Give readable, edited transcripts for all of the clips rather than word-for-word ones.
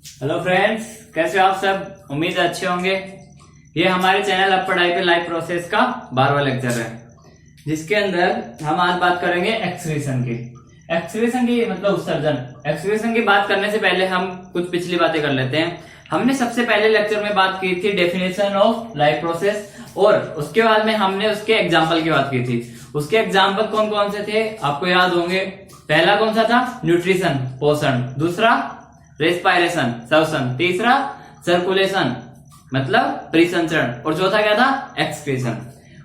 Hello friends, कैसे हो आप सब। उम्मीद है अच्छे होंगे। ये हमारे चैनल अब पढ़ाई पे लाइव प्रोसेस का 12वां लेक्चर है, जिसके अंदर हम आज बात करेंगे एक्सक्रीशन की। एक्सक्रीशन की मतलब उत्सर्जन। एक्सक्रीशन की बात करने से पहले हम कुछ पिछली बातें कर लेते हैं। हमने सबसे पहले लेक्चर में बात की थी डेफिनेशन ऑफ लाइव प्रोसेस, और उसके बाद में हमने उसके एग्जाम्पल की बात की थी। उसके एग्जाम्पल कौन कौन से थे आपको याद होंगे। पहला कौन सा था? न्यूट्रिशन, पोषण। दूसरा रेस्पायरेशन, श्वसन। तीसरा सर्कुलेशन मतलब परिसंचरण। और चौथा क्या था? एक्सक्रीशन।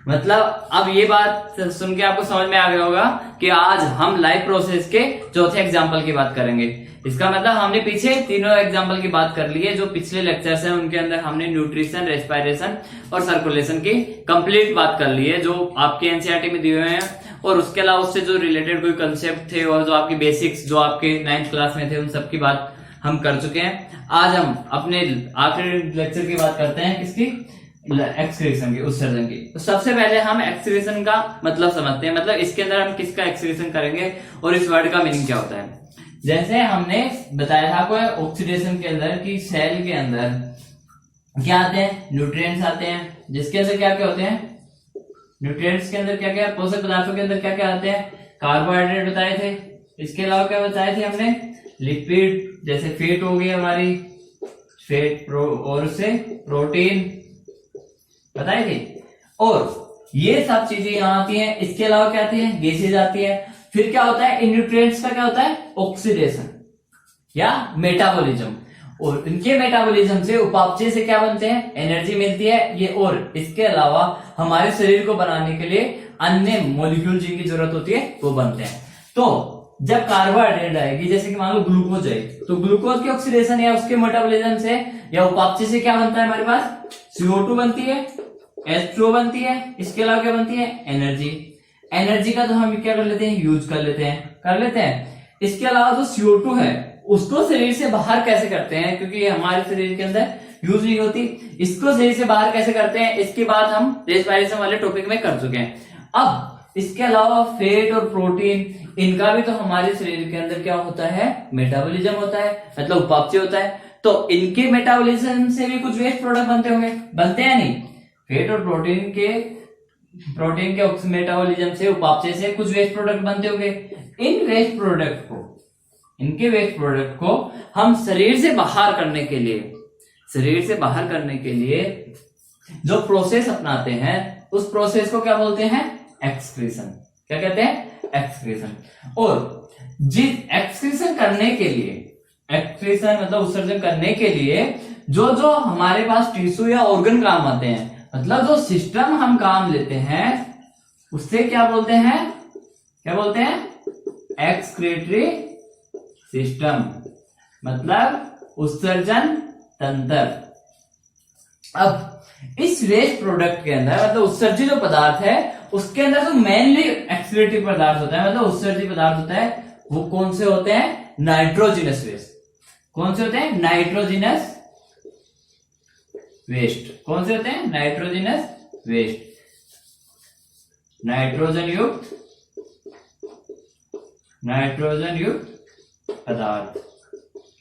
मतलब अब ये बात सुन के आपको समझ में आ गया होगा कि आज हम लाइव प्रोसेस के चौथे एग्जाम्पल की बात करेंगे। इसका मतलब हमने पीछे तीनों एग्जाम्पल की बात कर ली है। जो पिछले लेक्चर्स हैं उनके अंदर हमने न्यूट्रिशन, रेस्पायरेशन और सर्कुलेशन की कंप्लीट बात कर ली है, जो आपके एनसीईआरटी में दिए हुए हैं। और उसके अलावा उससे जो रिलेटेड कोई कंसेप्ट थे और जो आपकी बेसिक्स जो आपके 9th क्लास में थे, उन सब की बात हम कर चुके हैं। आज हम अपने आखिरी लेक्चर की बात करते हैं, किसकी? एक्सक्रीशन की, उत्सर्जन की। तो सबसे पहले हम एक्सक्रीशन का मतलब समझते हैं। मतलब इसके अंदर हम किसका एक्सक्रीशन करेंगे और इस वर्ड का मीनिंग क्या होता है। जैसे हमने बताया था कोई ऑक्सीडेशन के अंदर कि सेल के अंदर क्या आते हैं? न्यूट्रिएंट्स आते हैं, जिसके अंदर क्या क्या होते हैं? न्यूट्रिएंट्स के अंदर क्या क्या, पोषक पदार्थों के अंदर क्या क्या आते हैं? कार्बोहाइड्रेट बताए थे। इसके अलावा क्या बताए थे हमने? लिपिड, जैसे फैट हो गई हमारी, फैट और उससे प्रोटीन बताए थे। और ये सब चीजें यहाँ आती हैं। इसके अलावा क्या आती है? गैसेज आती है। फिर क्या होता है? इन न्यूट्रिएंट्स का क्या होता है? ऑक्सीडेशन या मेटाबॉलिज्म। और इनके मेटाबॉलिज्म से, उपापचय से क्या बनते हैं? एनर्जी मिलती है ये। और इसके अलावा हमारे शरीर को बनाने के लिए अन्य मॉलिक्यूल जिनकी जरूरत होती है वो बनते हैं। तो जब कार्बोहाइड्रेट आएगी, जैसे कि मान लो ग्लूकोज है, तो ग्लूकोज की ऑक्सीडेशन या उसके मेटाबॉलिज्म से या उपापचय से क्या बनता है? हमारे पास CO2 बनती है, H2O बनती है। इसके अलावा क्या बनती है? एनर्जी। एनर्जी का तो हम क्या कर लेते हैं? यूज कर लेते हैं। इसके अलावा जो CO2 है उसको शरीर से बाहर कैसे करते हैं, क्योंकि ये हमारे शरीर के अंदर यूज नहीं होती। इसको शरीर से बाहर कैसे करते हैं, इसकी बात हम रेस्पिरेशन वाले टॉपिक में कर चुके हैं। अब इसके अलावा फैट और प्रोटीन, इनका भी तो हमारे शरीर के अंदर क्या होता है? मेटाबॉलिज्म होता है, मतलब उपापचय होता है। तो इनके मेटाबॉलिज्म से भी कुछ वेस्ट प्रोडक्ट बनते होंगे, बनते हैं नहीं? फैट और प्रोटीन के मेटाबॉलिज्म से, उपापचय से कुछ वेस्ट प्रोडक्ट बनते होंगे। इनके वेस्ट प्रोडक्ट को हम शरीर से बाहर करने के लिए जो प्रोसेस अपनाते हैं, उस प्रोसेस को क्या बोलते हैं? एक्सक्रीशन। क्या कहते हैं? एक्सक्रीशन। और जिस एक्सक्रीशन करने के लिए, एक्सक्रीशन मतलब उत्सर्जन करने के लिए जो जो हमारे पास टिश्यू या ऑर्गन काम आते हैं, मतलब जो सिस्टम हम काम लेते हैं, उससे क्या बोलते हैं? एक्सक्रीटरी सिस्टम, मतलब उत्सर्जन तंत्र। अब इस वेस्ट प्रोडक्ट के अंदर, मतलब उत्सर्जित जो पदार्थ है उसके अंदर जो मेनली एक्सक्रीटिव पदार्थ होता है, मतलब उत्सर्जित पदार्थ होता है, वो कौन से होते हैं? Nitrogenous waste. कौन से होते हैं? Nitrogenous waste. कौन से होते हैं? Nitrogenous waste. नाइट्रोजन युक्त पदार्थ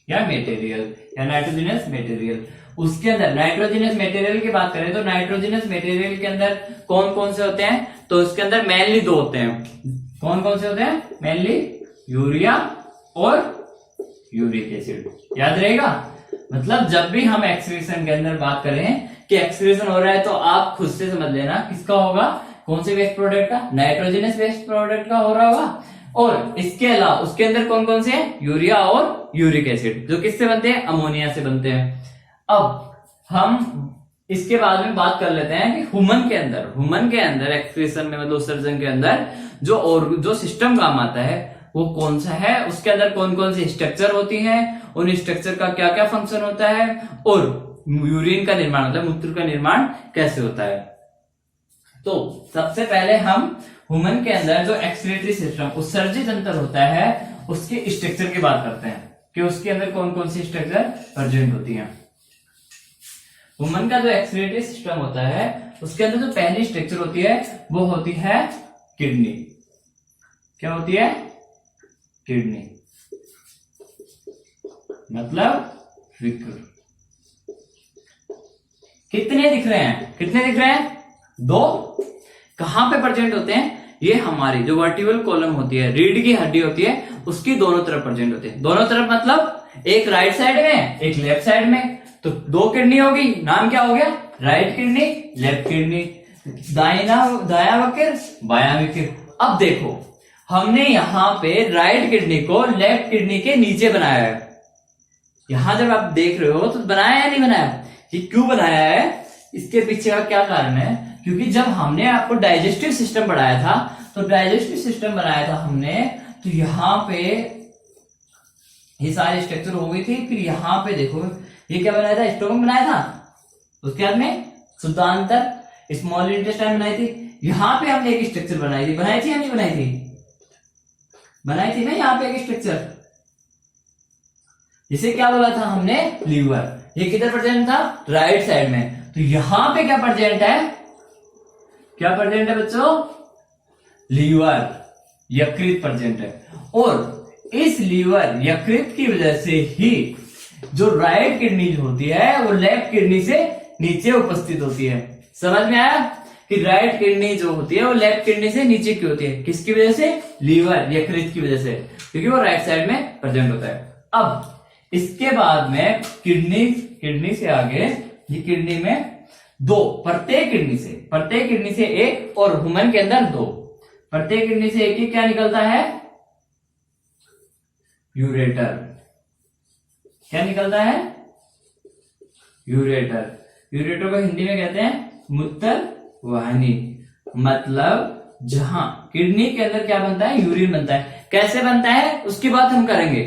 या मटेरियल या नाइट्रोजिनस मटेरियल। उसके अंदर नाइट्रोजिनस मटेरियल की बात करें तो नाइट्रोजिनस मटेरियल के अंदर कौन कौन से होते हैं? तो इसके अंदर मेनली 2 होते हैं। कौन कौन से होते हैं? मेनली यूरिया और यूरिक एसिड। याद रहेगा। मतलब जब भी हम एक्सक्रीशन के अंदर बात करें कि एक्सक्रीशन हो रहा है, तो आप खुद से समझ लेना किसका होगा? कौन से वेस्ट प्रोडक्ट का? नाइट्रोजिनस वेस्ट प्रोडक्ट का हो रहा होगा। और इसके अलावा उसके अंदर कौन कौन से हैं? यूरिया और यूरिक एसिड, जो किससे बनते हैं? अमोनिया से बनते हैं। अब हम इसके बाद में बात कर लेते हैं कि ह्यूमन के अंदर एक्सक्रीशन में, मतलब उत्सर्जन के अंदर जो सिस्टम काम आता है वो कौन सा है, उसके अंदर कौन कौन सी स्ट्रक्चर होती है, उन स्ट्रक्चर का क्या क्या फंक्शन होता है, और यूरिन का निर्माण मतलब मूत्र का निर्माण कैसे होता है। तो सबसे पहले हम ह्यूमन के अंदर जो एक्सक्रीटरी सिस्टम, उत्सर्जित तंत्र होता है, उसके स्ट्रक्चर की बात करते हैं कि उसके अंदर कौन कौन सी स्ट्रक्चर प्रेजेंट होती है। ह्यूमन का जो एक्सक्रीटरी सिस्टम होता है उसके अंदर जो पहली स्ट्रक्चर होती है वो होती है किडनी। क्या होती है? किडनी। मतलब विकर। कितने दिख रहे हैं, कितने दिख रहे हैं? 2। कहां पे प्रेजेंट होते हैं? ये हमारी जो वर्टिकल कॉलम होती है, रीढ़ की हड्डी होती है, उसकी दोनों तरफ प्रेजेंट होते हैं। दोनों तरफ मतलब एक राइट साइड में, एक लेफ्ट साइड में। तो 2 किडनी होगी, नाम क्या हो गया? राइट किडनी, लेफ्ट किडनी, दाया वक्र, बाया वक्र। अब देखो, हमने यहां पे राइट किडनी को लेफ्ट किडनी के नीचे बनाया है। यहां जब आप देख रहे हो तो बनाया या नहीं बनाया? ये क्यों बनाया है? इसके पीछे का क्या कारण है? क्योंकि जब हमने आपको डाइजेस्टिव सिस्टम पढ़ाया था, तो डाइजेस्टिव सिस्टम बनाया था हमने, तो यहां पे ये सारे स्ट्रक्चर हो गई थी। फिर यहां पे देखो, ये क्या बनाया था? स्टोमक बनाया था। उसके बाद में शुद्धांतर, स्मॉल इंटेस्टाइन बनाई थी। यहां पे हमने एक स्ट्रक्चर बनाई थी या नहीं बनाई थी? बनाई थी ना यहां पे एक स्ट्रक्चर, जिसे क्या बोला था हमने? लीवर। ये किधर प्रेजेंट था? राइट साइड में। तो यहां पे क्या प्रेजेंट है? क्या प्रेजेंट है बच्चों? लीवर, यकृत प्रेजेंट है। और इस लीवर, यकृत की वजह से ही जो राइट किडनी होती है वो लेफ्ट किडनी से नीचे उपस्थित होती है। समझ में आया कि राइट किडनी जो होती है वो लेफ्ट किडनी से नीचे क्यों होती है? किसकी वजह से? लीवर, यकृत की वजह से, क्योंकि वो राइट साइड में प्रेजेंट होता है। अब इसके बाद में किडनी से आगे, ये किडनी में 2, प्रत्येक किडनी से 1 और ह्यूमन के अंदर 2। प्रत्येक किडनी से एक ही क्या निकलता है? यूरेटर। क्या निकलता है? यूरेटर। यूरेटर को हिंदी में कहते हैं मूत्र वाहिनी। मतलब जहां किडनी के अंदर क्या बनता है? यूरिन बनता है। कैसे बनता है उसकी बात हम करेंगे,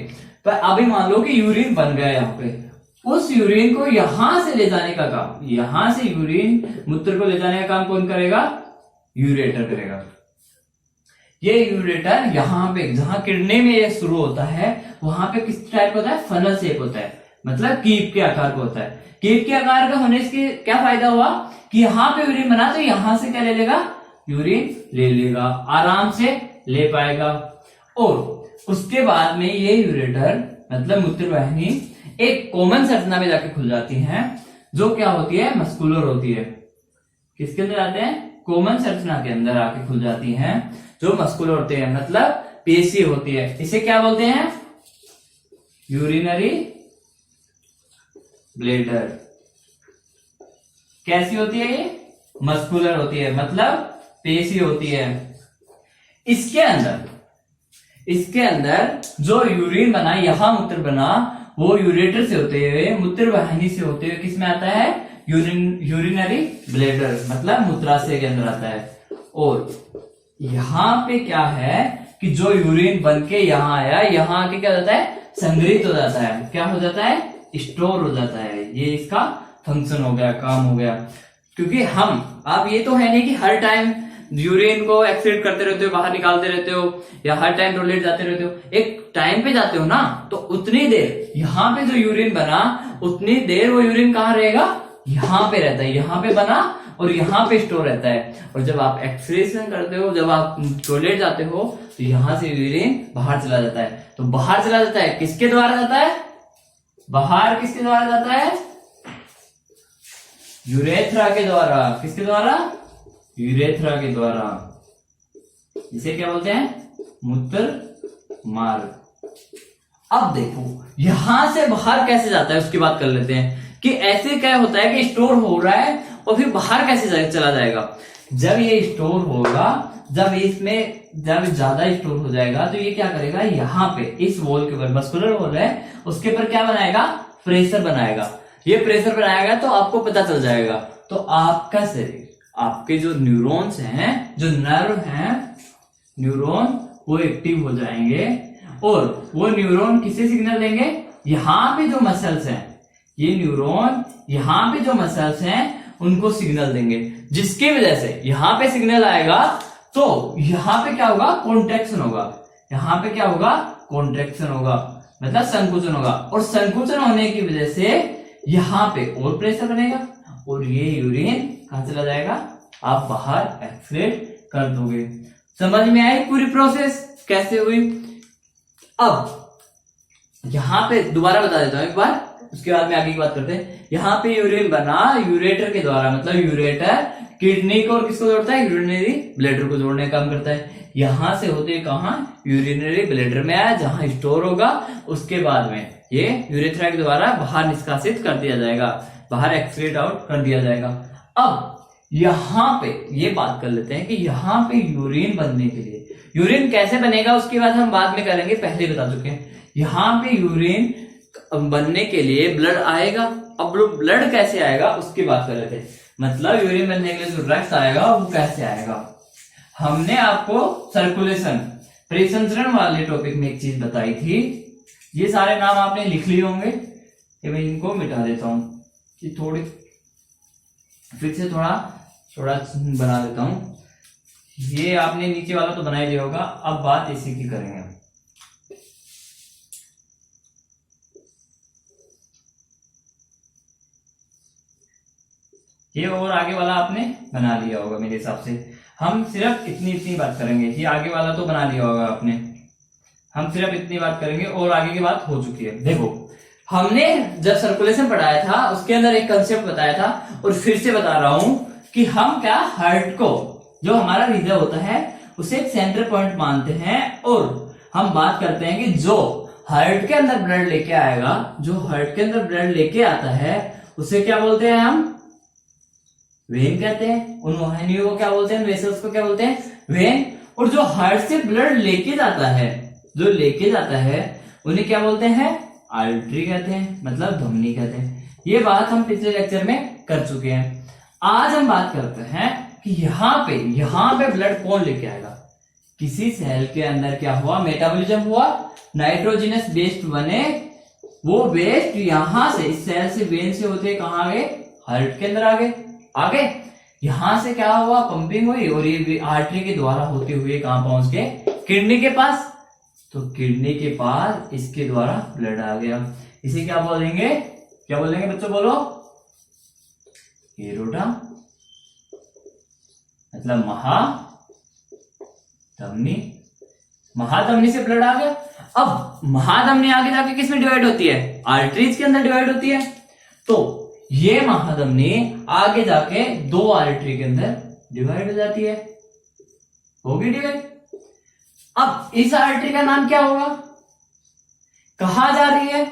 पर अभी मान लो कि यूरिन बन गया यहाँ पे, उस यूरिन को यहां से ले जाने का काम, यहां से यूरिन मूत्र को ले जाने का काम कौन करेगा? यूरेटर करेगा। ये यूरेटर यहाँ पे जहां किडनी में ये शुरू होता है, वहां पे किस टाइप होता है? फनल शेप होता है, मतलब कीप के आकार का होता है। कीप के आकार का होने से क्या फायदा हुआ कि यहाँ पे यूरिन बना तो यहां से क्या ले लेगा? यूरिन ले लेगा, आराम से ले पाएगा। और उसके बाद में ये यूरेटर मतलब मूत्रवाहिनी एक कॉमन संरचना में जाके खुल जाती है, जो क्या होती है? मस्कुलर होती है। किसके अंदर आते हैं? कॉमन संरचना के अंदर आके खुल जाती हैं, जो मस्कुलर होते हैं, मतलब पेशी होती है। इसे क्या बोलते हैं? Urinary bladder. कैसी होती है ये? मस्कुलर होती है, मतलब पेशी होती है। इसके अंदर जो यूरिन बना, यहां मूत्र बना, वो यूरेटर से होते हुए, मूत्र वाहिनी से होते हुए किस में आता है? यूरिनरी ब्लैडर, मतलब मूत्राशय के अंदर आता है। और यहां पे क्या है कि जो यूरिन बन के यहां आया, यहां आके क्या हो जाता है? संग्रहित हो जाता है। क्या हो जाता है? स्टोर हो जाता है। ये इसका फंक्शन हो गया, काम हो गया। क्योंकि आप ये तो है नहीं कि हर टाइम यूरिन को एक्सक्रीट करते रहते हो, बाहर निकालते रहते हो, या हर टाइम टॉयलेट जाते रहते हो। एक टाइम पे जाते हो ना, तो उतनी देर यहाँ पे जो यूरिन बना, उतनी देर वो यूरिन कहाँ रहेगा? यहाँ पे रहता है। यहाँ पे बना और यहाँ पे स्टोर रहता है। और जब आप एक्सक्रीशन करते हो, जब आप टॉयलेट जाते हो, तो यहां से यूरिन बाहर चला जाता है। तो बाहर चला जाता है, किसके द्वारा जाता है? बाहर किसके द्वारा जाता है? यूरेथ्रा के द्वारा। किसके द्वारा? यूरेथ्रा के द्वारा। इसे क्या बोलते हैं? मूत्र मार्ग। अब देखो यहां से बाहर कैसे जाता है उसकी बात कर लेते हैं कि ऐसे क्या होता है कि स्टोर हो रहा है और फिर बाहर कैसे चला जाएगा। जब ये स्टोर होगा, जब ज्यादा स्टोर हो जाएगा, तो ये क्या करेगा? यहाँ पे इस वॉल के ऊपर, मस्कुलर वॉल है, उसके ऊपर क्या बनाएगा? प्रेशर बनाएगा। ये प्रेशर बनाएगा तो आपको पता चल जाएगा। तो आपका शरीर, आपके जो न्यूरॉन्स हैं, जो नर्व हैं, न्यूरॉन वो एक्टिव हो जाएंगे और वो न्यूरॉन किसे सिग्नल देंगे? यहाँ पे जो मसल्स हैं, ये न्यूरॉन यहाँ पे जो मसल्स हैं उनको सिग्नल देंगे, जिसकी वजह से यहाँ पे सिग्नल आएगा तो यहाँ पे क्या होगा? कॉन्ट्रैक्शन होगा। यहाँ पे क्या होगा? कॉन्ट्रैक्शन होगा, मतलब संकुचन होगा। और संकुचन होने की वजह से यहाँ पे और प्रेशर बनेगा और ये यूरिन कहां चला जाएगा? आप बाहर एक्सक्रीट कर दोगे। समझ में आई पूरी प्रोसेस कैसे हुई? अब यहां पे दोबारा बता देता हूं एक बार, उसके बाद में आगे की बात करते हैं। यहाँ पे यूरिन बना यूरेटर के द्वारा, मतलब यूरेटर किडनी को और किसको जोड़ता है, यूरिनरी ब्लैडर को जोड़ने का काम करता है। यहां से होते कहा यूरिनरी ब्लैडर में आया, जहां स्टोर होगा, उसके बाद में ये यूरेथ्रा के द्वारा बाहर निष्कासित कर दिया जाएगा, बाहर एक्सक्रीट आउट कर दिया जाएगा। अब यहाँ पे ये बात कर लेते हैं कि यहाँ पे यूरिन बनने के लिए, यूरिन कैसे बनेगा उसकी बात हम बाद में करेंगे, पहले बता चुके हैं। यहाँ पे यूरिन बनने के लिए ब्लड आएगा। अब ब्लड कैसे आएगा उसकी बात कर रहे थे, मतलब यूरिन बनने के लिए जो रक्त आएगा वो कैसे आएगा। हमने आपको सर्कुलेशन, परिसंचरण वाले टॉपिक में एक चीज बताई थी, ये सारे नाम आपने लिख लिए होंगे, ये मैं इनको मिटा देता हूं कि थोड़ी फिर से थोड़ा बना देता हूं। ये आपने नीचे वाला तो बना ही लिया होगा, अब बात इसी की करेंगे। ये और आगे वाला आपने बना लिया होगा मेरे हिसाब से। हम सिर्फ इतनी बात करेंगे, ये आगे वाला तो बना लिया होगा आपने, हम सिर्फ इतनी बात करेंगे और आगे की बात हो चुकी है। देखो हमने जब सर्कुलेशन पढ़ाया था उसके अंदर एक कंसेप्ट बताया था और फिर से बता रहा हूं कि हम क्या हार्ट को, जो हमारा हृदय होता है, उसे एक सेंटर पॉइंट मानते हैं और हम बात करते हैं कि जो हार्ट के अंदर ब्लड लेके आएगा, जो हार्ट के अंदर ब्लड लेके आता है उसे क्या बोलते हैं हम, वेन कहते हैं। उन वाहिनियों को क्या बोलते हैं, वेसल्स को क्या बोलते हैं, वेन। और जो हार्ट से ब्लड लेके जाता है, जो लेके जाता है उन्हें क्या बोलते हैं, आर्टरी कहते हैं, मतलब धमनी कहते हैं। ये बात हम पिछले लेक्चर में कर चुके हैं। आज हम बात करते हैं कि यहाँ पे ब्लड कौन लेके आएगा। किसी सेल के अंदर क्या हुआ, मेटाबॉलिज्म हुआ, नाइट्रोजनस वेस्ट बने, वो वेस्ट यहां से, इस सेल से, वेन से होते कहां आ गए, हार्ट के अंदर आगे यहां से क्या हुआ, पंपिंग हुई और ये आर्टरी के द्वारा होते हुए कहां पहुंच गए, किडनी के पास। तो किडनी के पास इसके द्वारा ब्लड आ गया। इसे क्या बोलेंगे बच्चों, बोलो, एरोटा, मतलब महाधमनी से ब्लड आ गया। अब महाधमनी आगे जाके किस में डिवाइड होती है, आर्टरीज के अंदर डिवाइड होती है। तो ये महाधमनी आगे जाके दो आर्टरी के अंदर डिवाइड हो जाती है, होगी डिवाइड। अब इस आर्टरी का नाम क्या होगा, कहां जा रही है,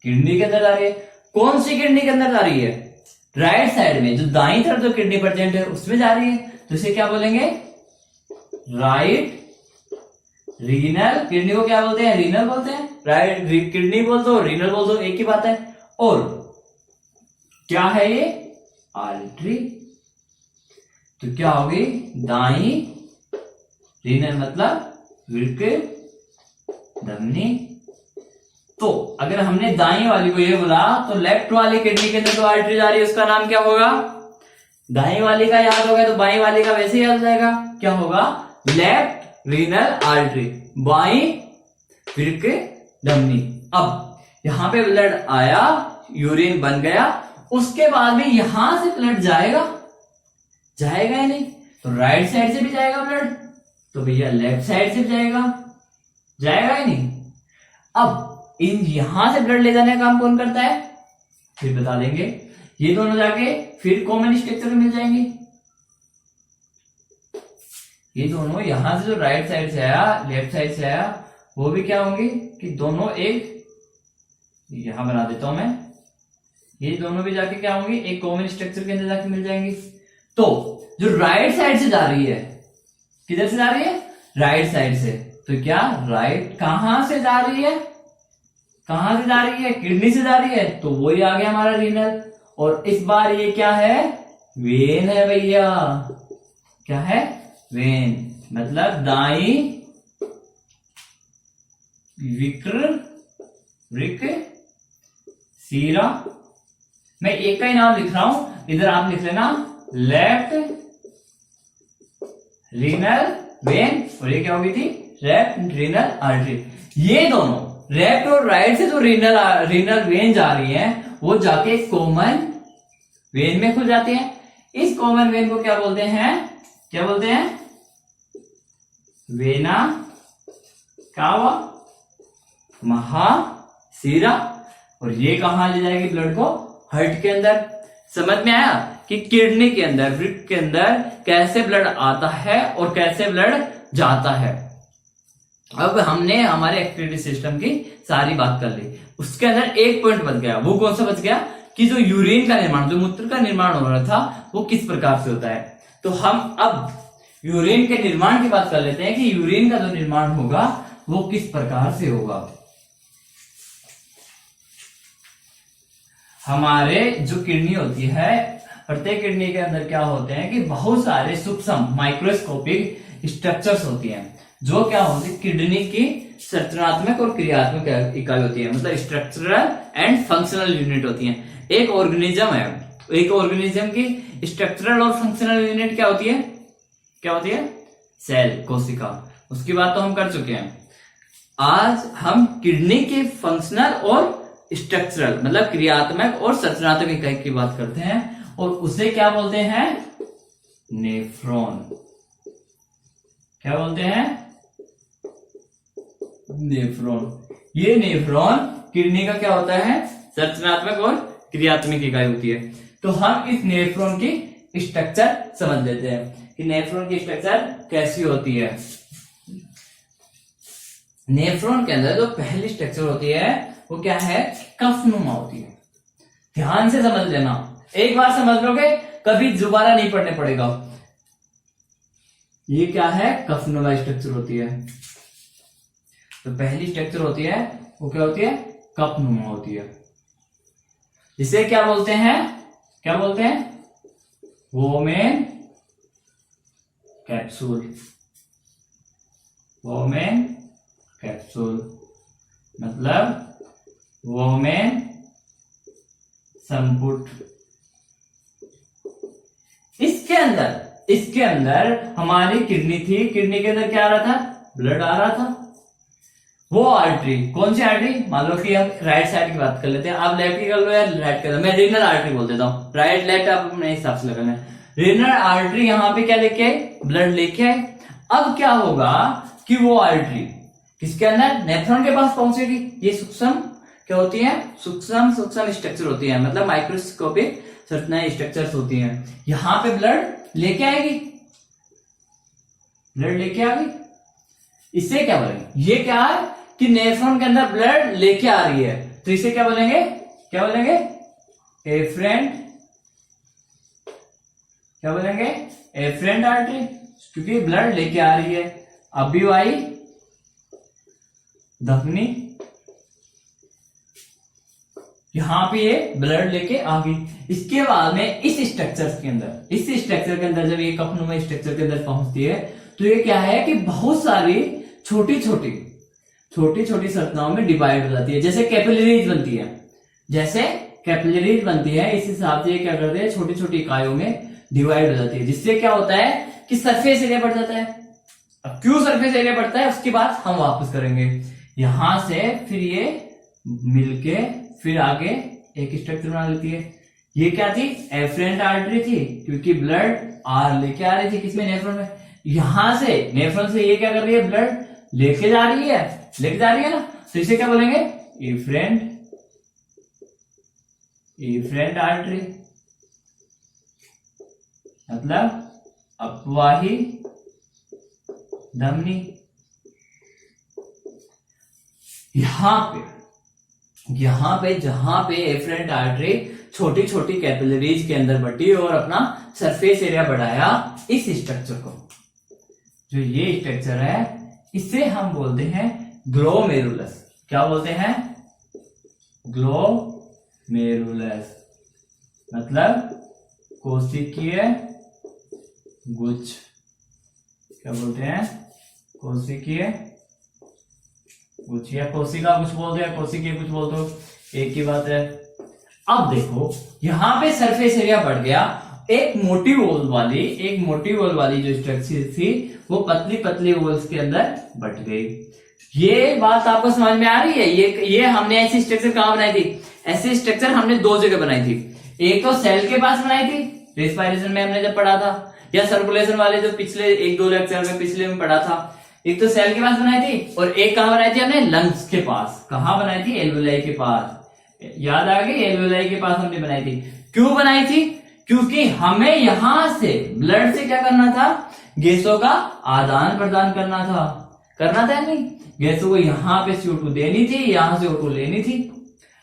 किडनी के अंदर जा रही है। कौन सी किडनी के अंदर जा रही है, राइट साइड में, जो दाईं तरफ जो किडनी प्रेजेंट है उसमें जा रही है। तो इसे क्या बोलेंगे, राइट रीनल। किडनी को क्या बोलते हैं, रीनल बोलते हैं। राइट किडनी बोल दो, रीनल बोल दो, एक ही बात है। और क्या है ये, आर्टरी। तो क्या होगी, दाई रीनल, मतलब वृक्क धमनी। तो अगर हमने दाई वाली को ये बोला तो लेफ्ट वाली किडनी के अंदर जो आर्टरी जा रही है उसका नाम क्या होगा, दाई वाली का याद हो गया तो बाई वाली का वैसे याद हो जाएगा, क्या होगा, लेफ्ट रीनल आर्टरी, बाई वृक्क धमनी। अब यहां पे ब्लड आया, यूरिन बन गया, उसके बाद में यहां से ब्लड जाएगा ही नहीं, तो राइट साइड से भी जाएगा ब्लड, तो भैया लेफ्ट साइड से भी जाएगा ही नहीं। अब इन यहां से ब्लड ले जाने का काम कौन करता है, फिर बता देंगे। ये दोनों जाके फिर कॉमन स्ट्रक्चर में मिल जाएंगे। ये दोनों यहां से जो राइट साइड से आया, लेफ्ट साइड से आया, वो भी क्या होंगे कि दोनों एक, यहां बना देता हूं मैं, ये दोनों भी जाके क्या होंगे, एक कॉमन स्ट्रक्चर के अंदर जाके मिल जाएंगे। तो जो राइट साइड से जा रही है, किधर से जा रही है, राइट साइड से, तो क्या राइट कहां से जा रही है, कहां से जा रही है, किडनी से जा रही है, तो वही आ गया हमारा रीनल। और इस बार ये क्या है, वेन है भैया, क्या है, वेन, मतलब दाई वृक्क सीरा। मैं एक का ही नाम लिख रहा हूं, इधर आप लिख लेना लेफ्ट रीनल वेन, और ये क्या होगी थी, लेफ्ट रीनल आर्टरी। ये दोनों लेफ्ट और राइट से जो रीनल वेन जा रही है वो जाके कॉमन वेन में खुल जाते हैं। इस कॉमन वेन को क्या बोलते हैं, वेना कावा महासीरा। और ये कहाँ ले जाएगी ब्लड को? हार्ट के अंदर। समझ में आया कि किडनी के अंदर, वृक्क के अंदर कैसे ब्लड आता है और कैसे ब्लड जाता है। अब हमने हमारे एक्सक्रीटरी सिस्टम की सारी बात कर ली। उसके अंदर एक पॉइंट बच गया। वो कौन सा बच गया? कि जो यूरिन का निर्माण, जो मूत्र का निर्माण हो रहा था, वो किस प्रकार से होता है। तो हम अब यूरिन के निर्माण की बात कर लेते हैं कि यूरिन का जो निर्माण होगा वो किस प्रकार से होगा। हमारे जो किडनी होती है, प्रत्येक किडनी के अंदर क्या होते हैं कि बहुत सारे सूक्ष्म माइक्रोस्कोपिक स्ट्रक्चर्स होती हैं, जो क्या होती है किडनी की संरचनात्मक और क्रियात्मक इकाई होती है, मतलब स्ट्रक्चरल एंड फंक्शनल यूनिट होती है। एक ऑर्गेनिज्म है, एक ऑर्गेनिज्म की स्ट्रक्चरल और फंक्शनल यूनिट क्या होती है? क्या होती है? सेल, कोशिका। उसकी बात तो हम कर चुके हैं। आज हम किडनी के फंक्शनल और स्ट्रक्चरल मतलब क्रियात्मक और संरचनात्मक इकाई की बात करते हैं, और उसे क्या बोलते हैं? नेफ्रॉन। क्या बोलते हैं? नेफ्रॉन। ये नेफ्रॉन किडनी का क्या होता है? संरचनात्मक और क्रियात्मक इकाई होती है। तो हम इस नेफ्रॉन की स्ट्रक्चर समझ लेते हैं कि नेफ्रॉन की स्ट्रक्चर कैसी होती है। नेफ्रॉन के अंदर जो पहली स्ट्रक्चर होती है वो क्या है? कफनुमा होती है। ध्यान से समझ लेना, एक बार समझ लोगे कभी दोबारा नहीं पढ़ने पड़ेगा। ये क्या है? कफनुमा स्ट्रक्चर होती है। तो पहली स्ट्रक्चर होती है वो क्या होती है? कफनुमा होती है, जिसे क्या बोलते हैं? क्या बोलते हैं? Women capsule. वोमेन कैप्सूल मतलब वोमेन संपुट। इसके अंदर हमारी किडनी थी। किडनी के अंदर क्या आ रहा था? ब्लड आ रहा था। वो आर्टरी, कौन सी आर्टरी? मान लो कि हम राइट साइड की बात कर लेते हैं, आप लेफ्ट की कर लो या राइट कर लो। मैं रीनल आर्टरी बोल देता हूँ, राइट लेफ्ट आप अपने हिसाब से लगाना है। रीनल आर्टरी यहाँ पे क्या लेके आए? ब्लड लेके आए। अब क्या होगा कि वो आर्टरी किसके अंदर? नेफ्रॉन के पास पहुंचेगी। ये सूक्ष्म क्या होती है? सूक्ष्म स्ट्रक्चर होती है, मतलब माइक्रोस्कोपिक संरचनाएं स्ट्रक्चर्स होती हैं। यहां पे ब्लड लेके आएगी, ब्लड लेके आ गई। इसे क्या बोलेंगे? ये क्या है कि नेफ्रॉन के अंदर ब्लड लेके आ रही है, तो इसे क्या बोलेंगे? क्या बोलेंगे? एफरेंट। क्या बोलेंगे? एफरेंट आर्टरी, क्योंकि ब्लड लेके आ रही है। अभिवाही धमनी, यहां पे ये ब्लड लेके आ गई। इसके बाद में इस स्ट्रक्चर के अंदर जब ये कफनुमा स्ट्रक्चर के अंदर पहुंचती है तो ये क्या है कि बहुत सारी छोटी छोटी संरचनाओं में डिवाइड हो जाती है। जैसे कैपिलरीज बनती है, इस हिसाब से ये क्या करते हैं? छोटी छोटी इकाइयों में डिवाइड हो जाती है, जिससे क्या होता है कि सरफेस एरिया बढ़ जाता है। अब क्यों सरफेस एरिया बढ़ता है उसकी बात हम वापस करेंगे। यहां से फिर ये मिलके फिर आगे एक स्ट्रक्चर बना लेती है। ये क्या थी? एफरेंट आर्टरी थी, क्योंकि ब्लड आर लेके आ रही थी किसमें? नेफ्रॉन में। यहां से नेफ्रॉन से ये क्या कर रही है? ब्लड लेके जा रही है ना, तो इसे क्या बोलेंगे? एफरेंट आर्टरी मतलब अपवाही धमनी। यहां पे जहां पे एफरेंट आर्टरी छोटी छोटी कैपिलरीज के अंदर बटी और अपना सरफेस एरिया बढ़ाया, इस स्ट्रक्चर को, जो ये स्ट्रक्चर है, इसे हम बोलते हैं ग्लोमेरुलस। क्या बोलते हैं? ग्लोमेरुलस मतलब कोशिकीय गुच्छ। क्या बोलते हैं? कोशिकीय गुच्छ, या कोशिका कुछ बोल दो या कोशिकीय कुछ बोल दो, एक ही बात है। अब देखो यहां पे सरफेस एरिया बढ़ गया। एक मोटी वॉल वाली जो स्ट्रक्चर थी वो पतली वॉल्स के अंदर बट गई। ये बात आपको समझ में आ रही है? ये हमने ऐसी स्ट्रक्चर कहां बनाई थी? ऐसी स्ट्रक्चर हमने दो जगह बनाई थी। एक तो सेल के पास बनाई थी, रेस्पिरेशन में हमने जब पढ़ा था, या सर्कुलेशन वाले जो पिछले 1-2 लेक्चर में पिछले में पढ़ा था। एक तो सेल के पास बनाई थी और एक कहां बनाई थी हमने? लंग्स के पास। कहां बनाई थी? एल्वेलाई के पास। याद आ गई, एल्वियोलाई के पास हमने बनाई थी। क्यों बनाई थी? क्योंकि हमें यहां से ब्लड से क्या करना था, गैसों का आदान प्रदान करना था नहीं? गैसों को यहाँ पे CO2 देनी थी, यहाँ से O2 लेनी थी,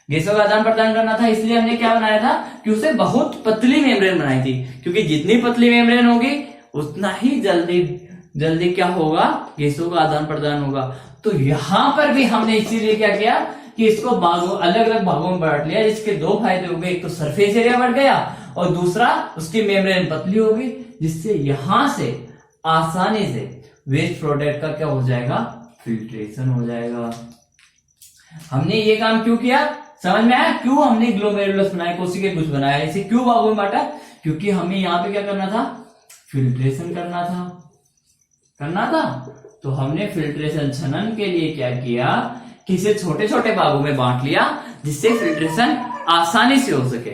गैसों का आदान प्रदान करना था। इसलिए हमने क्या बनाया था कि उसे बहुत पतली मेम्ब्रेन बनाई थी, क्योंकि जितनी पतली मेम्ब्रेन होगी उतना ही जल्दी क्या होगा, गैसों का आदान प्रदान होगा। तो यहां पर भी हमने इसीलिए क्या किया कि इसको अलग अलग भागों में बांट लिया, जिसके दो फायदे हो गए। एक तो सरफेस एरिया बढ़ गया और दूसरा उसकी मेम्ब्रेन पतली होगी, जिससे यहां से आसानी से वेस्ट प्रोडक्ट का क्या हो जाएगा, फिल्ट्रेशन हो जाएगा। हमने ये काम क्यों किया, समझ में आया? क्यों हमने ग्लोमेरुलस बनाए, कोशिका कुछ बनाया, इसे क्यों भागों में बांटा? क्योंकि हमें यहाँ पे क्या करना था, फिल्ट्रेशन करना था। तो हमने फिल्ट्रेशन छनन के लिए क्या किया कि इसे छोटे छोटे भागों में बांट लिया, जिससे फिल्ट्रेशन आसानी से हो सके।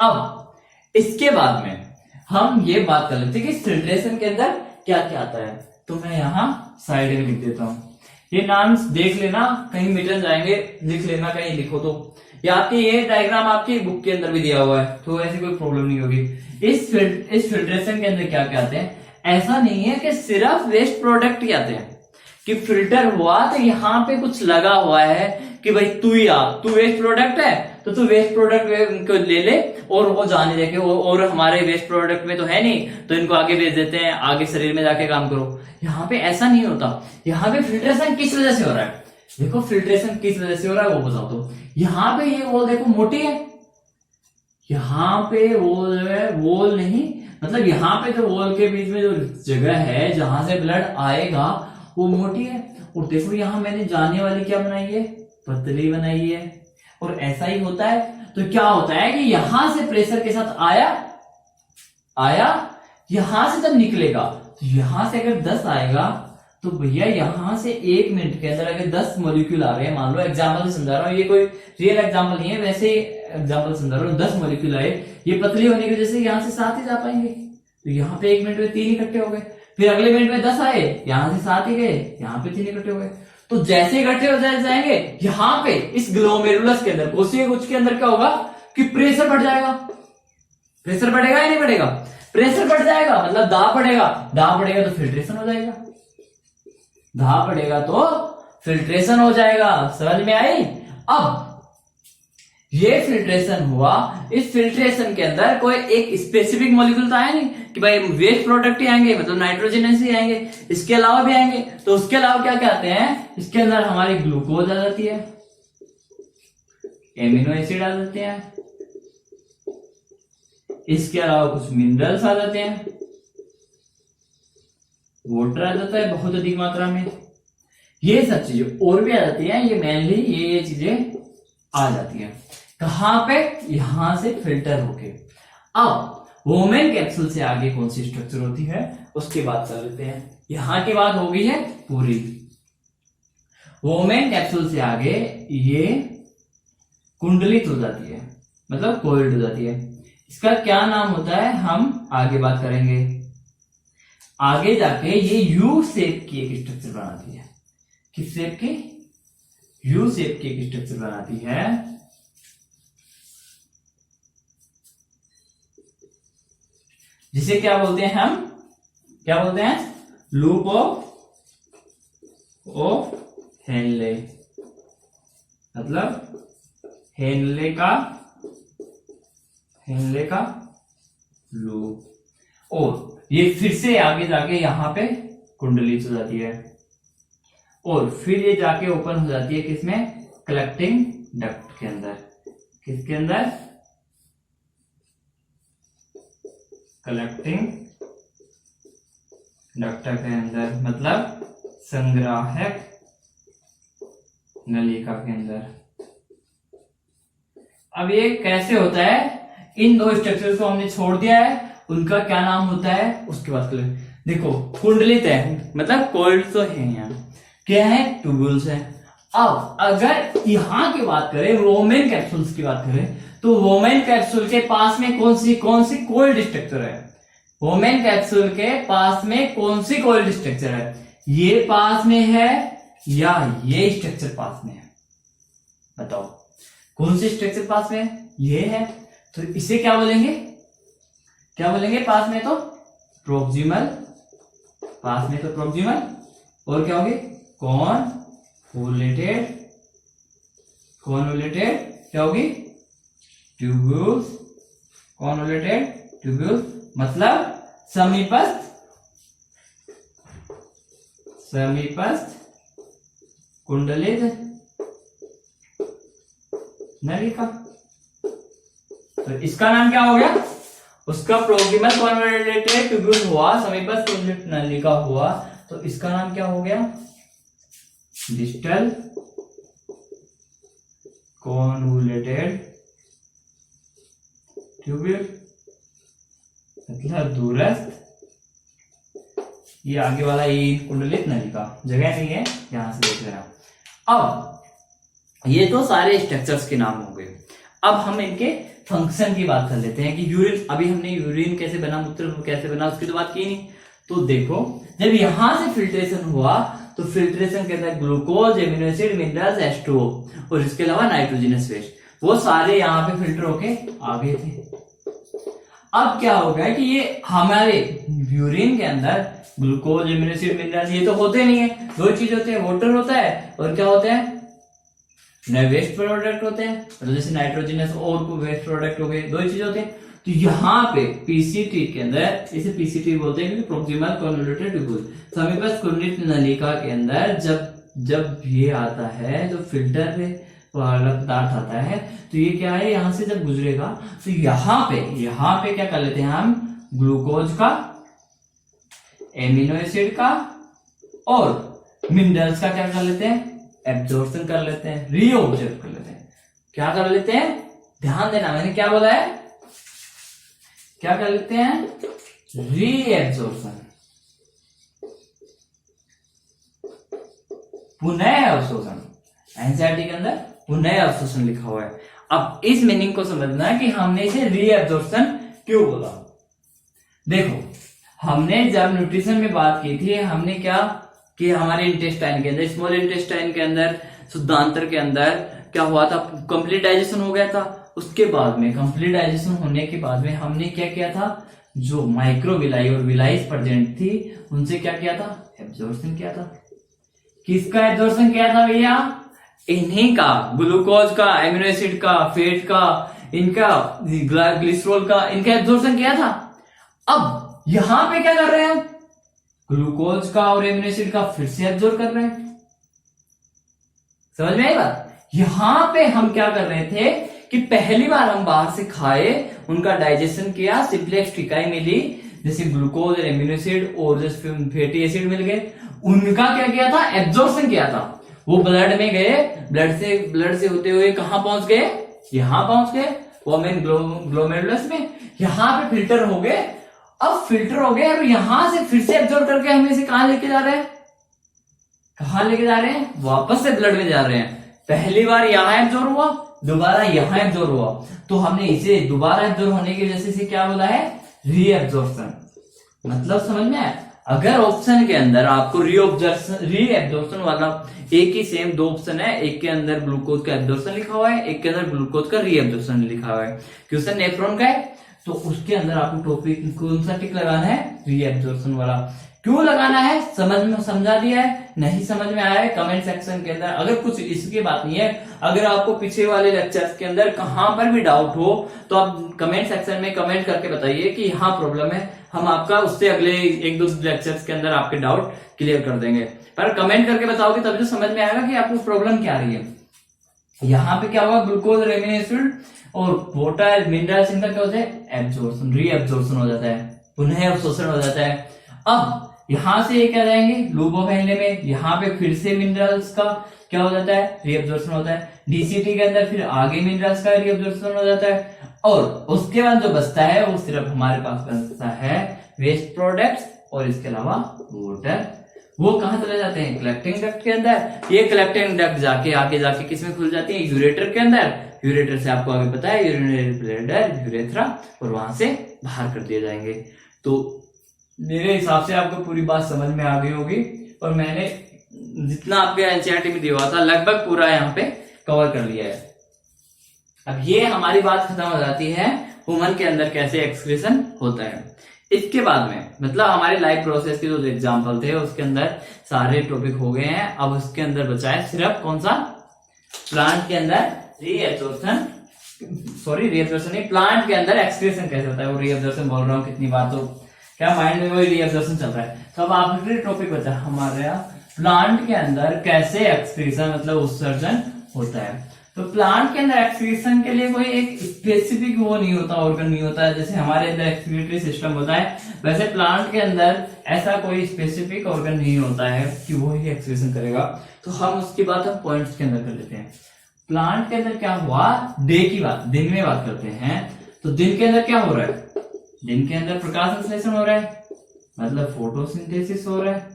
अब इसके बाद में हम ये बात कर लेते हैं कि फिल्ट्रेशन के अंदर क्या क्या आता है। तो मैं यहाँ साइड में लिख देता हूं, ये नाम देख लेना, कहीं मिटन जाएंगे, लिख लेना, कहीं लिखो तो। या आपके ये डायग्राम आपकी बुक के अंदर भी दिया हुआ है, तो ऐसी कोई प्रॉब्लम नहीं होगी। इस फिल्ट्रेशन के अंदर क्या क्या आते हैं? ऐसा नहीं है कि सिर्फ वेस्ट प्रोडक्ट ही आते हैं, कि फिल्टर हुआ तो यहाँ पे कुछ लगा हुआ है कि भाई तू वेस्ट प्रोडक्ट है, तो तू वेस्ट प्रोडक्ट को ले ले और वो जाने देके, और हमारे वेस्ट प्रोडक्ट में तो है नहीं, तो इनको आगे भेज देते हैं, आगे शरीर में जाके काम करो। यहाँ पे ऐसा नहीं होता। यहाँ पे फिल्ट्रेशन किस वजह से हो रहा है, देखो फिल्ट्रेशन किस वजह से हो रहा है वो बताओ। तो यहाँ पे ये वॉल देखो मोटी है, यहाँ पे वॉल नहीं, मतलब यहाँ पे जो वॉल के बीच में जो जगह है जहां से ब्लड आएगा वो मोटी है। और देखो यहाँ मैंने जाने वाली क्या बनाई है, पतली बनाई है। और ऐसा ही होता है। तो क्या होता है कि यहां से प्रेशर के साथ आया, यहां से जब निकलेगा, तो यहां से अगर 10 आएगा, तो भैया यहां से 1 मिनट के अंदर अगर 10 मॉलिक्यूल आ रहे हैं, मान लो एग्जाम्पल से समझा रहा हूँ, ये कोई रियल एग्जाम्पल नहीं है, वैसे एग्जाम्पल समझा रहा हूँ, 10 मॉलिक्यूल आए, ये पतली होने की वजह से यहां से 7 ही जा पाएंगे। तो यहाँ पे 1 मिनट में 3 इकट्ठे हो गए, फिर अगले मिनट में 10 आए, यहां से 7 ही गए, यहाँ पे 3 इकट्ठे हो गए। तो जैसे इकट्ठे हो जाएंगे, यहाँ पे इस ग्लोमेरुलस के अंदर, कोशिका गुच्छ के अंदर क्या होगा कि प्रेशर बढ़ जाएगा। प्रेशर बढ़ेगा या नहीं बढ़ेगा? प्रेशर बढ़ जाएगा, मतलब दाब बढ़ेगा तो फिल्ट्रेशन हो जाएगा, दाब बढ़ेगा तो फिल्ट्रेशन हो जाएगा। समझ में आई? अब ये फिल्ट्रेशन हुआ, इस फिल्ट्रेशन के अंदर कोई एक स्पेसिफिक मॉलिक्यूल तो आया नहीं कि भाई वेस्ट प्रोडक्ट ही आएंगे, मतलब नाइट्रोजन ही आएंगे, इसके अलावा भी आएंगे। तो उसके अलावा क्या क्या आते हैं, इसके अंदर हमारी ग्लूकोज आ जाती है, एमिनो एसिड आ जाते हैं, इसके अलावा कुछ मिनरल्स आ जाते हैं, वाटर आ जाता है बहुत अधिक मात्रा में, ये सब चीजें और भी आ जाती हैं। ये मेनली ये चीजें आ जाती हैं कहां पे, यहां से फिल्टर होके। अब वोमेन कैप्सूल से आगे कौन सी स्ट्रक्चर होती है उसकी बात कर लेते हैं। यहां की बात हो गई है पूरी। वोमेन कैप्सूल से आगे ये कुंडलित हो जाती है, मतलब कोइल्ड हो जाती है। इसका क्या नाम होता है हम आगे बात करेंगे। आगे जाके ये यू शेप की एक स्ट्रक्चर बनाती है। किस शेप की? यू शेप की एक स्ट्रक्चर बनाती है, जिसे क्या बोलते हैं हम, क्या बोलते हैं, लूप ऑफ हेनले, मतलब हेनले का लूप। और ये फिर से आगे जाके यहां पे कुंडलित हो जाती है, और फिर ये जाके ओपन हो जाती है किसमें, कलेक्टिंग डक्ट के अंदर। किसके अंदर? कलेक्टिंग डक्ट के अंदर, मतलब संग्राहक नलिका के अंदर। अब ये कैसे होता है, इन दो स्ट्रक्चर्स को हमने छोड़ दिया है, उनका क्या नाम होता है उसके बाद करें। देखो कुंडलित है, मतलब कोइल्ड तो है, यहाँ क्या है, ट्यूब्यूल्स है। अब अगर यहां की बात करें, वोमेन कैप्सूल्स की बात करें, तो वोमेन कैप्सूल के पास में कौन सी कोइल्ड स्ट्रक्चर है? वोमेन कैप्सूल के पास में कौन सी कोइल्ड स्ट्रक्चर है? ये पास में है या ये स्ट्रक्चर पास में है? बताओ। कौन सी स्ट्रक्चर पास में है? ये है। तो इसे क्या बोलेंगे? क्या बोलेंगे पास में? तो प्रोक्सिमल, पास में तो प्रोक्सिमल। और क्या होगी? कॉन्वोल्यूटेड, कॉन्वोल्यूटेड क्या होगी? ट्यूब्यूल्स, कॉन्वोल्यूटेड ट्यूब्यूल्स मतलब समीपस्थ, समीपस्थ कुंडलित नलिका। तो इसका नाम क्या हो गया? उसका प्रोक्सिमल कॉन्वोल्यूटेड ट्यूब्यूल हुआ, समीपस्थ कुंडलित नलिका हुआ, तो इसका नाम क्या हो गया? डिस्टल कॉन्वोल्यूटेड ट्यूब्यूल मतलब दूरस्थ। ये आगे वाला ये कुंडलित नलिका, जगह नहीं है, यहां से देख लेना। अब ये तो सारे स्ट्रक्चर्स के नाम हो गए। अब हम इनके फंक्शन की बात कर लेते हैं कि यूरिन, अभी हमने यूरिन कैसे बना, मूत्र कैसे बना, उसकी तो बात की नहीं। तो देखो, जब यहां से फिल्ट्रेशन हुआ तो फिल्ट्रेशन के अंदर glucose, amino acid, minerals, H2O और इसके अलावा नाइट्रोजनस वेस्ट, वो सारे यहाँ पे फिल्टर होके आ गए थे। अब क्या हो गया कि ये हमारे यूरिन के अंदर ग्लूकोज, एमिनो एसिड, मिनरल्स ये तो होते नहीं है, दो चीज होते हैं, वाटर होता है और क्या होता है? वेस्ट प्रोडक्ट होते हैं, मतलब जैसे नाइट्रोजनस और वेस्ट प्रोडक्ट हो गए, दो चीज होते हैं। तो यहाँ पे पीसीटी के अंदर, इसे पीसीटी बोलते हैं क्योंकि प्रोक्सिमल कॉन्वोल्यूटेड ट्यूब्यूल, समीपस्थ कुंडलित नलिका के अंदर जब ये आता है, जो फिल्टर वाला पदार्थ आता है, तो ये क्या है, यहाँ से जब गुजरेगा तो यहाँ पे क्या कर लेते हैं हम? ग्लूकोज का, एमिनो एसिड का और मिनरल्स का क्या कर लेते हैं? एब्जॉर्प्शन कर लेते हैं, रीऑब्जर्व कर लेते हैं। क्या कर लेते हैं? ध्यान देना, मैंने क्या बोला है? क्या कर लेते हैं? रीएब्जॉर्प्शन, पुनः अवशोषण। एनसीईआरटी के अंदर पुनः अवशोषण लिखा हुआ है। अब इस मीनिंग को समझना है कि हमने इसे रीएब्जॉर्प्शन क्यों बोला। देखो, हमने जब न्यूट्रिशन में बात की थी, हमने क्या कि हमारे इंटेस्टाइन के अंदर, स्मॉल इंटेस्टाइन के अंदर, शुद्धांतर के अंदर क्या हुआ था? कंप्लीट डाइजेशन हो गया था। उसके बाद में कंप्लीट डाइजेशन होने के बाद में हमने क्या किया था? जो माइक्रोविलाई और विलाइस प्रेजेंट थी, उनसे क्या किया था? एब्जॉर्प्शन किया था। किसका एब्जॉर्प्शन किया था भैया? इन्हीं का, ग्लूकोज का, एमिनो एसिड का, फैट का, इनका ग्लिसरॉल का, इनका एब्जॉर्प्शन किया था। अब यहां पे क्या कर रहे हैं? ग्लूकोज का और एमिनो एसिड का फिर से एब्जॉर्ब कर रहे हैं। समझ में आई बात? यहां पे हम क्या कर रहे थे कि पहली बार हम बाहर से खाए, उनका डाइजेशन किया, सिंप्लेक्स ट्रिकाई मिली, जैसे ग्लूकोज और एमिनो एसिड और जैसे फैटी एसिड मिल गए, उनका क्या किया था? एब्जॉर्प्शन किया था। वो ब्लड में गए, ब्लड से होते हुए कहां पहुंच गए? यहां पहुंच गए, वोमेन ग्लोमेरुलस में। यहां पे फिल्टर हो गए। अब फिल्टर हो गए और यहां से फिर से एब्जॉर्ब करके हम इसे कहां लेके जा रहे हैं? कहां लेके जा रहे हैं? वापस से ब्लड में जा रहे हैं। पहली बार यहां एब्जॉर्ब हुआ, दोबारा यहां एब्जॉर्ब हुआ, तो हमने इसे दोबारा एब्जॉर्ब होने की वजह से क्या बोला है? रीएब्जॉर्प्शन। मतलब समझ में आया? अगर ऑप्शन के अंदर आपको रीएब्जॉर्प्शन वाला एक ही सेम दो ऑप्शन है, एक के अंदर ग्लूकोज का एब्जॉर्प्शन लिखा हुआ है, एक के अंदर ग्लूकोज का रीएब्जॉर्प्शन लिखा हुआ है, क्वेश्चन नेफ्रॉन का है, तो उसके अंदर आपको टॉपिक कौन सा टिक लगाना है? रीएब्जॉर्प्शन वाला। क्यों लगाना है? समझा दिया है। नहीं समझ में आया है, कमेंट सेक्शन के अंदर, अगर कुछ इसकी बात नहीं है, अगर आपको पीछे वाले लेक्चर्स के अंदर कहां पर भी डाउट हो तो आप कमेंट सेक्शन में कमेंट करके बताइए कि यहाँ प्रॉब्लम है, हम आपका उससे अगले एक दो लेक्चर्स के अंदर आपके डाउट क्लियर कर देंगे। पर कमेंट करके बताओगे तब जो समझ में आएगा कि आपको प्रॉब्लम क्या आ रही है। यहाँ पे क्या होगा? ग्लूकोज, एमिनो एसिड और वाटर, मिनरल्स, इनका क्या होता है? एब्जॉर्प्शन, रीएब्जॉर्प्शन हो जाता है, पुनः अवशोषण हो जाता है। अब यहां से ये क्या जाएंगे? लूबो पहले में, यहाँ पे फिर से मिनरल्स का क्या हो जाता है? रीएब्जॉर्प्शन होता है। डीसीटी के अंदर फिर आगे मिनरल्स का रीएब्जॉर्प्शन हो जाता है, और उसके बाद जो बचता है वो सिर्फ हमारे पास बचता है वेस्ट प्रोडक्ट्स और इसके अलावा वाटर। वो कहां चले जाते हैं? कलेक्टिंग डक्ट के अंदर। ये कलेक्टिंग डक्ट जाके आगे जाके किसमें खुल जाती है? यूरेटर के अंदर। यूरेटर से आपको आगे पता है यूरिनरी ब्लैडर, यूरेथ्रा, और वहां से बाहर कर दिए जाएंगे। तो मेरे हिसाब से आपको पूरी बात समझ में आ गई होगी, और मैंने जितना आपके एनसीईआरटी में दिया हुआ था लगभग पूरा यहाँ पे कवर कर लिया है। अब ये हमारी बात खत्म हो जाती है ह्यूमन के अंदर कैसे एक्सक्रीशन होता है। इसके बाद में मतलब हमारे लाइफ प्रोसेस के जो एग्जाम्पल थे उसके अंदर सारे टॉपिक हो गए हैं। अब उसके अंदर बचा है सिर्फ कौन सा, प्लांट के अंदर रीएब्जॉर्प्शन, सॉरी रीएब्जॉर्प्शन नहीं, प्लांट के अंदर एक्सक्रीशन कैसे होता है। वो रीएब्जॉर्प्शन बोल रहा हूँ कितनी बार, तो क्या माइंड में वही रीएब्जॉर्प्शन चल रहा है। तो अब आखिरी टॉपिक बचा हमारे प्लांट के अंदर कैसे एक्सक्रीशन मतलब उत्सर्जन होता है। तो प्लांट के अंदर एक्सक्रीशन के लिए कोई एक स्पेसिफिक वो नहीं होता, ऑर्गन नहीं होता है। जैसे हमारे अंदर एक्सक्रीटरी सिस्टम होता है वैसे प्लांट के अंदर ऐसा कोई स्पेसिफिक ऑर्गन नहीं होता है कि वो ही एक्सक्रीशन करेगा। तो हम उसकी बात हम पॉइंट्स के अंदर कर लेते हैं। प्लांट के अंदर क्या हुआ, डे की बात, दिन में बात करते हैं। तो दिन के अंदर क्या हो रहा है, दिन के अंदर प्रकाश संश्लेषण हो रहा है, मतलब फोटोसिंथेसिस हो रहा है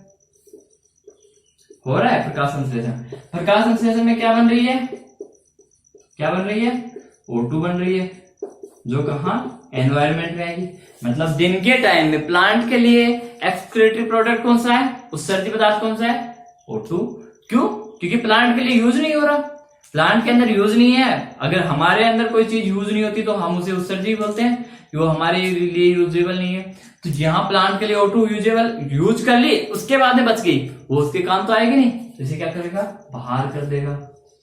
प्रकाश संश्लेषण। प्रकाश संश्लेषण में क्या बन रही है, क्या बन रही है, O2 बन रही है, जो कहा एनवायरमेंट में आएगी। मतलब दिन के टाइम में प्लांट के लिए एक्सक्रीटरी प्रोडक्ट कौन सा है, उत्सर्जी पदार्थ कौन सा है, O2। क्यों, क्योंकि प्लांट के लिए यूज नहीं हो रहा, प्लांट के अंदर यूज नहीं है। अगर हमारे अंदर कोई चीज यूज नहीं होती तो हम उसे उत्सर्जी बोलते हैं, वो हमारे लिए यूजेबल नहीं है। तो यहाँ प्लांट के लिए O2 यूज कर ली, उसके बाद में बच गई, वो उसके काम तो आएगी नहीं, तो इसे क्या करेगा, बाहर कर देगा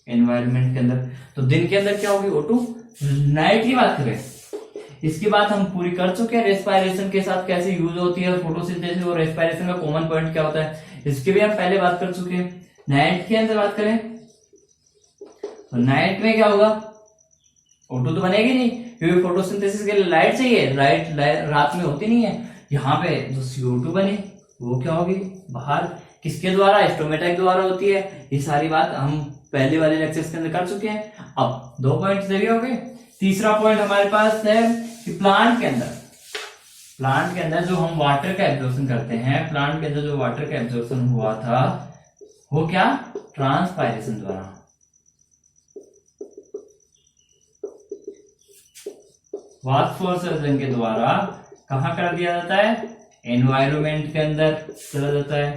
एनवायरमेंट के अंदर। तो दिन के अंदर क्या होगी, O2। नाइट की बात करें, इसकी बात हम पूरी कर चुके हैं। रेस्पिरेशन के साथ कैसे यूज होती है, फोटोसिंथेसिस और रेस्पिरेशन का कॉमन पॉइंट क्या होता है, इसके भी हम पहले बात कर चुके हैं। नाइट के अंदर बात करें तो नाइट में क्या होगा, O2 तो बनेगी नहीं, क्योंकि फोटोसिंथेसिस के लिए लाइट चाहिए, लाइट रात में होती नहीं है। यहाँ पे जो CO2 बने वो क्या होगी, बाहर, किसके द्वारा, स्टोमेटा के द्वारा होती है। ये सारी बात हम पहले वाले लेक्चर्स के अंदर कर चुके हैं। अब 2 पॉइंट सही हो गए। तीसरा पॉइंट हमारे पास है कि प्लांट के अंदर जो हम वाटर का एब्जॉर्प्शन करते हैं, प्लांट के अंदर जो वाटर का एब्जॉर्प्शन हुआ था वो क्या, ट्रांसपायरेशन द्वारा। वाष्पोत्सर्जन के द्वारा कहाँ कर दिया जाता है, एनवायरमेंट के अंदर चला जाता है।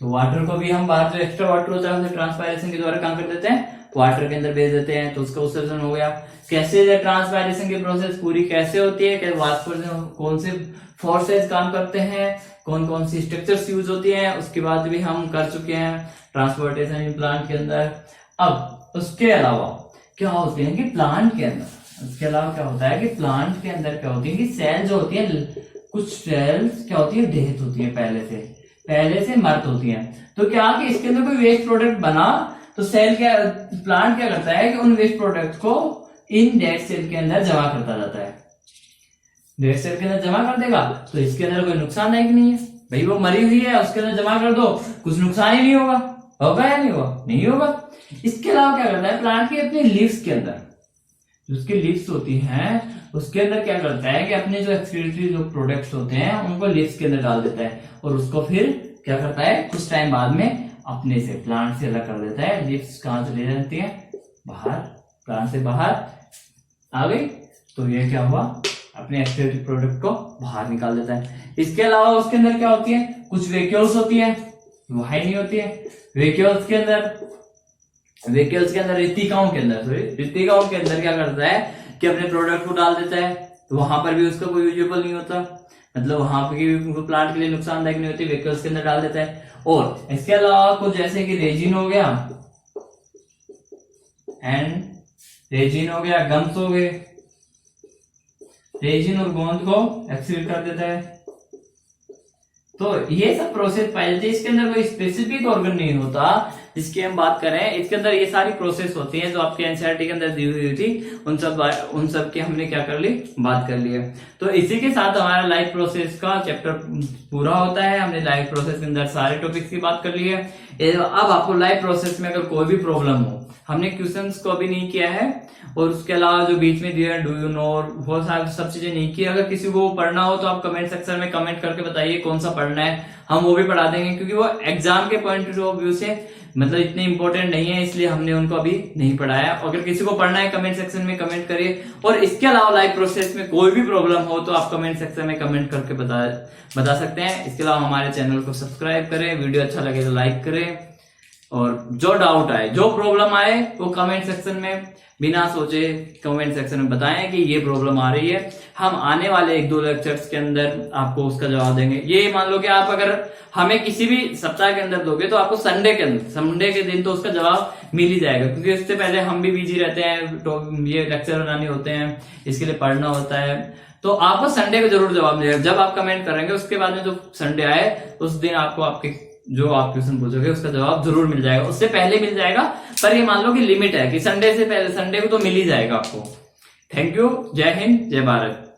तो वाटर को भी हम बाहर जो एक्स्ट्रा वाटर होता है उसे ट्रांसपायरेशन के द्वारा काम कर देते हैं, वाटर के अंदर भेज देते हैं, तो उसका उत्सर्जन हो गया। कैसे ट्रांसपायरेशन की प्रोसेस पूरी कैसे होती है, वाष्पोत्सर्जन कौन से फोर्सेज काम करते हैं, कौन कौन सी स्ट्रक्चर्स यूज होती हैं, उसके बाद भी हम कर चुके हैं ट्रांसपोर्टेशन इन प्लांट के अंदर। अब उसके अलावा क्या होते हैं कि प्लांट के अंदर, उसके अलावा क्या होता है कि प्लांट के अंदर क्या होती है कि सेल जो होती है, कुछ सेल्स क्या होती है, डेथ होती है, पहले से मर्त होती है। तो क्या कि इसके अंदर कोई वेस्ट प्रोडक्ट बना तो सेल क्या, प्लांट क्या करता है कि उन वेस्ट प्रोडक्ट को इन डेड सेल के अंदर जमा करता जाता है। डेड सेल के अंदर जमा कर देगा तो इसके अंदर कोई नुकसानदायक नहीं है, भाई वो मरी हुई है उसके अंदर जमा कर दो, कुछ नुकसान ही नहीं होगा, होगा या नहीं होगा, नहीं होगा। इसके अलावा क्या करता है प्लांट की अपने लीव्स के अंदर, उसकी लीव्स होती हैं उसके अंदर क्या करता है कि अपने जो एक्सक्रीटरी जो प्रोडक्ट्स होते हैं उनको लीव्स के अंदर डाल देता है, और उसको फिर क्या करता है कुछ टाइम बाद में अपने से प्लांट से अलग कर देता है। लीव्स कहां चली जाती है, बाहर, प्लांट से बाहर आ गई, तो ये क्या हुआ, अपने एक्सक्रीटरी प्रोडक्ट को बाहर निकाल देता है। इसके अलावा उसके अंदर क्या होती है, कुछ वेक्यूल्स होती है, वहां नहीं होती है। वेक्यूल्स के अंदर रितिकाओं के अंदर क्या करता है कि अपने प्रोडक्ट को डाल देता है, तो वहां पर भी उसका कोई यूजेबल नहीं होता, मतलब वहां पर भी प्लांट के लिए नुकसानदायक नहीं होती, वेक्यूल्स के अंदर डाल देता है। और इसके अलावा कुछ जैसे कि रेजिन हो गया, गम्स हो गए, रेजिन और गोंद को एक्सक्रीट कर देता है। तो ये सब प्रोसेस पाई जाती है, इसके अंदर कोई स्पेसिफिक ऑर्गन नहीं होता जिसकी हम बात करें। इसके अंदर ये सारी प्रोसेस होती है जो आपके एनसीईआरटी के अंदर दी हुई थी, उन सब की हमने क्या कर ली, बात कर ली है। तो इसी के साथ हमारा लाइफ प्रोसेस का चैप्टर पूरा होता है। हमने लाइफ प्रोसेस के अंदर सारे टॉपिक्स की बात कर ली है। अब आपको लाइफ प्रोसेस में अगर कोई भी प्रॉब्लम हो, हमने क्वेश्चंस को भी नहीं किया है, और उसके अलावा जो बीच में दिया डू यू नो वो सब चीजें नहीं की। अगर किसी को पढ़ना हो तो आप कमेंट सेक्शन में कमेंट करके बताइए कौन सा पढ़ना है, हम वो भी पढ़ा देंगे, क्योंकि वो एग्जाम के पॉइंट ऑफ व्यू से मतलब इतने इंपॉर्टेंट नहीं है, इसलिए हमने उनको अभी नहीं पढ़ाया। अगर किसी को पढ़ना है कमेंट सेक्शन में कमेंट करिए, और इसके अलावा लाइफ प्रोसेस में कोई भी प्रॉब्लम हो तो आप कमेंट सेक्शन में कमेंट करके बता सकते हैं। इसके अलावा हमारे चैनल को सब्सक्राइब करें, वीडियो अच्छा लगे तो लाइक करें। और जो डाउट आए, जो प्रॉब्लम आए, वो कमेंट सेक्शन में बिना सोचे कमेंट सेक्शन में बताएं कि ये प्रॉब्लम आ रही है। हम आने वाले 1-2 लेक्चर्स के अंदर आपको उसका जवाब देंगे। ये मान लो कि आप अगर हमें किसी भी सप्ताह के अंदर दोगे तो आपको संडे के दिन तो उसका जवाब मिल ही जाएगा, क्योंकि इससे पहले हम भी बिजी रहते हैं, तो ये लेक्चर बनाने होते हैं, इसके लिए पढ़ना होता है। तो आपको संडे को जरूर जवाब मिलेगा। जब आप कमेंट करेंगे उसके बाद में जो संडे आए उस दिन आपको आपके जो आप क्वेश्चन पूछोगे उसका जवाब जरूर मिल जाएगा। उससे पहले मिल जाएगा, पर ये मान लो कि लिमिट है कि संडे से पहले, संडे को तो मिल ही जाएगा आपको। Thank you. जय हिंद, जय भारत।